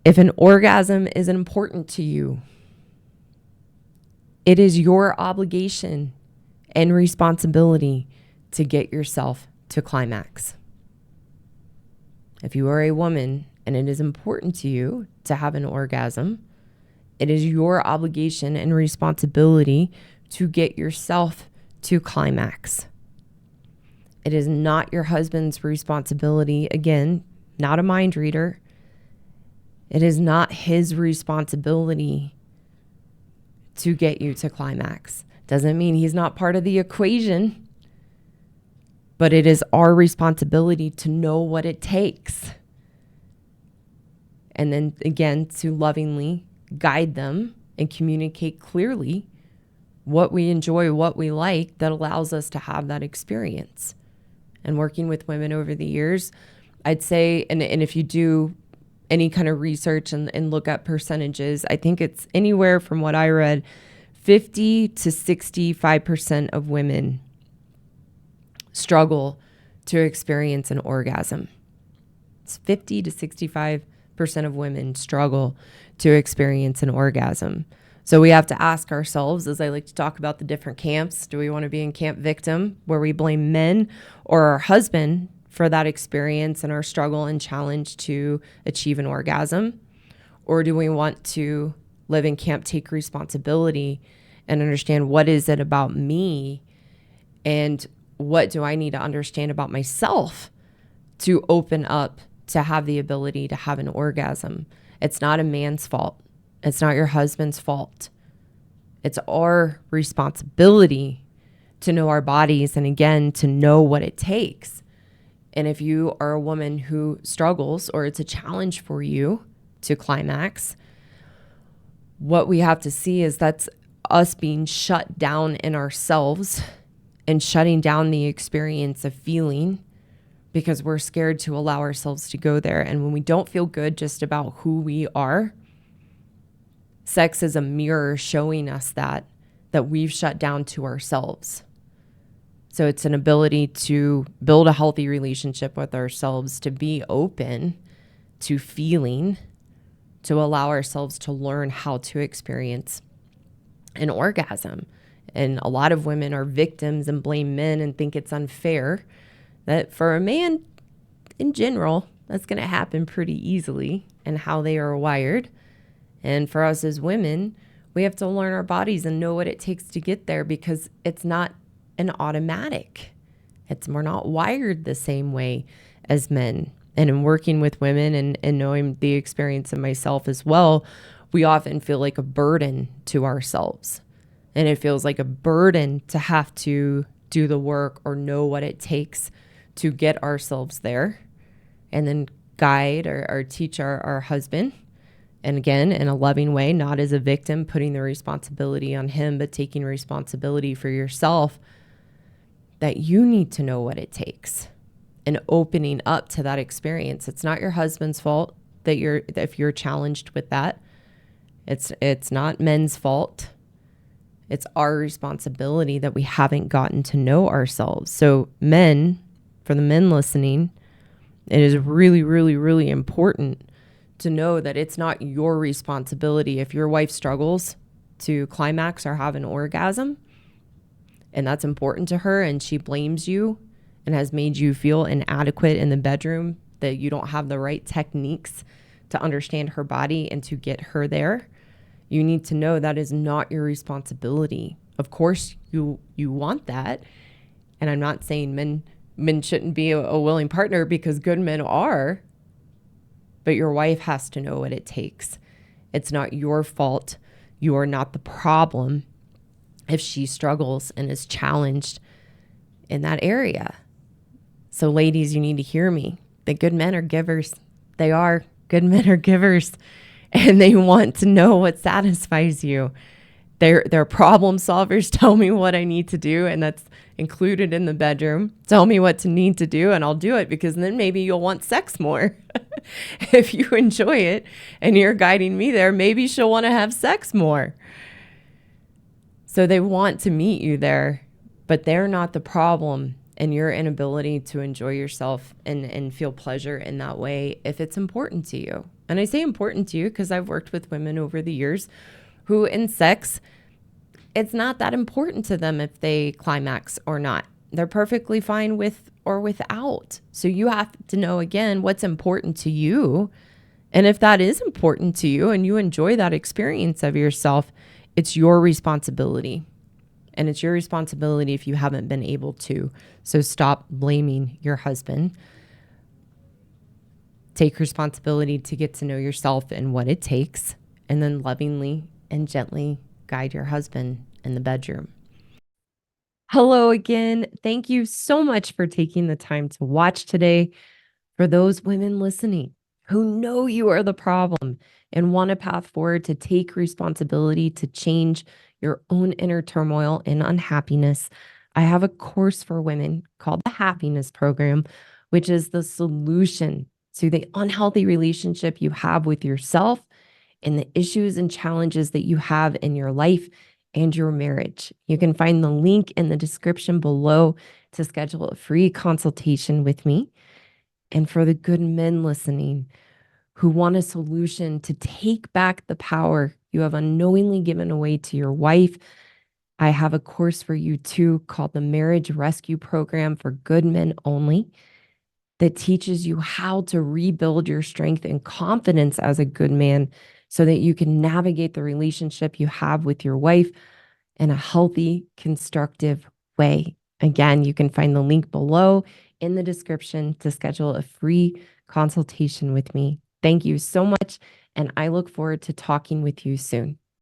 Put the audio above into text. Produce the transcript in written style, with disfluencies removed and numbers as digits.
If an orgasm is important to you, it is your obligation and responsibility to get yourself to climax. If you are a woman and it is important to you to have an orgasm, it is your obligation and responsibility to get yourself to climax. It is not your husband's responsibility. Again, not a mind reader. It is not his responsibility to get you to climax. Doesn't mean he's not part of the equation, but it is our responsibility to know what it takes. And then again, to lovingly guide them and communicate clearly what we enjoy, what we like, that allows us to have that experience. And working with women over the years, I'd say, and if you do any kind of research and look at percentages, I think it's anywhere from what I read, 50 to 65% of women struggle to experience an orgasm. It's 50 to 65% of women struggle to experience an orgasm. So we have to ask ourselves, as I like to talk about the different camps, do we want to be in camp victim, where we blame men or our husband for that experience and our struggle and challenge to achieve an orgasm? Or do we want to live in camp take responsibility and understand, what is it about me and what do I need to understand about myself to open up to have the ability to have an orgasm? It's not a man's fault. It's not your husband's fault. It's our responsibility to know our bodies and, again, to know what it takes. And if you are a woman who struggles, or it's a challenge for you to climax, what we have to see is that's us being shut down in ourselves and shutting down the experience of feeling, because we're scared to allow ourselves to go there. And when we don't feel good just about who we are, sex is a mirror showing us that we've shut down to ourselves. So it's an ability to build a healthy relationship with ourselves, to be open to feeling, to allow ourselves to learn how to experience an orgasm. And a lot of women are victims and blame men and think it's unfair that for a man in general, that's going to happen pretty easily and how they are wired. And for us as women, we have to learn our bodies and know what it takes to get there, because it's not an automatic. We're not wired the same way as men. And in working with women and knowing the experience of myself as well, we often feel like a burden to ourselves. And it feels like a burden to have to do the work or know what it takes to get ourselves there, and then guide or teach our husband. And again, in a loving way, not as a victim, putting the responsibility on him, but taking responsibility for yourself, that you need to know what it takes and opening up to that experience. It's not your husband's fault if you're challenged with that. It's not men's fault. It's our responsibility that we haven't gotten to know ourselves. So men, for the men listening, it is really, really, really important to know that it's not your responsibility. If your wife struggles to climax or have an orgasm, and that's important to her, and she blames you and has made you feel inadequate in the bedroom, that you don't have the right techniques to understand her body and to get her there, you need to know that is not your responsibility. Of course, you want that. And I'm not saying men shouldn't be a willing partner, because good men are. But your wife has to know what it takes. It's not your fault. You are not the problem if she struggles and is challenged in that area. So ladies, you need to hear me. The good men are givers. They are. Good men are givers. And they want to know what satisfies you. They're problem solvers. Tell me what I need to do, and that's included in the bedroom. Tell me what to need to do, and I'll do it, because then maybe you'll want sex more. If you enjoy it and you're guiding me there, maybe she'll want to have sex more. So they want to meet you there, but they're not the problem in your inability to enjoy yourself and feel pleasure in that way, if it's important to you. And I say important to you because I've worked with women over the years who in sex, it's not that important to them if they climax or not. They're perfectly fine with or without. So you have to know again what's important to you. And if that is important to you and you enjoy that experience of yourself, it's your responsibility. And it's your responsibility if you haven't been able to. So stop blaming your husband. Take responsibility to get to know yourself and what it takes, and then lovingly and gently guide your husband in the bedroom. Hello again. Thank you so much for taking the time to watch today. For those women listening who know you are the problem and want a path forward to take responsibility to change your own inner turmoil and unhappiness, I have a course for women called the Happiness Program, which is the solution to the unhealthy relationship you have with yourself and the issues and challenges that you have in your life and your marriage. You can find the link in the description below to schedule a free consultation with me. And for the good men listening who want a solution to take back the power you have unknowingly given away to your wife, I have a course for you too called the Marriage Rescue Program for Good Men Only that teaches you how to rebuild your strength and confidence as a good man so that you can navigate the relationship you have with your wife in a healthy, constructive way. Again, you can find the link below in the description to schedule a free consultation with me. Thank you so much, and I look forward to talking with you soon.